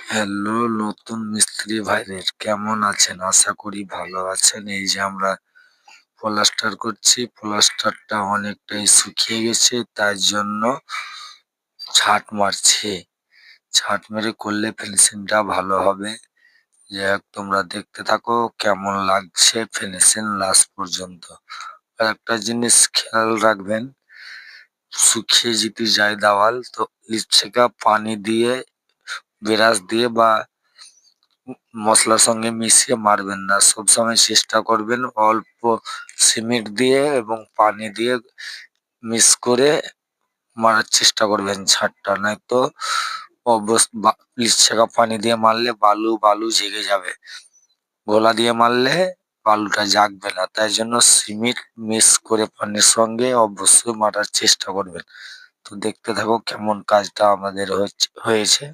Hello নতুন মিস্ত্রি ভাইদের কেমন আছেন? আশা করি ভালো আছেন। এই যে আমরা প্লাস্টার করছি, প্লাস্টারটা অনেকটাই শুকিয়ে গেছে, তাই জন্য ছাট মারছি। ছাট মেরে করলে ফিনিশিংটা ভালো হবে। যাই হোক, তোমরা দেখতে থাকো কেমন লাগছে ফিনিশিং লাস্ট পর্যন্ত। আর একটা জিনিস খেয়াল রাখবেন, শুকিয়ে যদি যায় দেওয়াল তো লিপসেকা পানি দিয়ে, ব্রাশ দিয়ে বা মশলার সঙ্গে মিশিয়ে মারবেন না। সবসময় চেষ্টা করবেন অল্প সিমেন্ট দিয়ে এবং পানি দিয়ে মিক্স করে মারার চেষ্টা করবেন ছাদটা, নয়তো লিচছেকা পানি দিয়ে মারলে বালু বালু জেগে যাবে, গোলা দিয়ে মারলে বালুটা জাগবে না। তাই জন্য সিমেন্ট মিক্স করে পানির সঙ্গে অবশ্যই মারার চেষ্টা করবেন। তো দেখতে থাকো কেমন কাজটা আমাদের হয়েছে।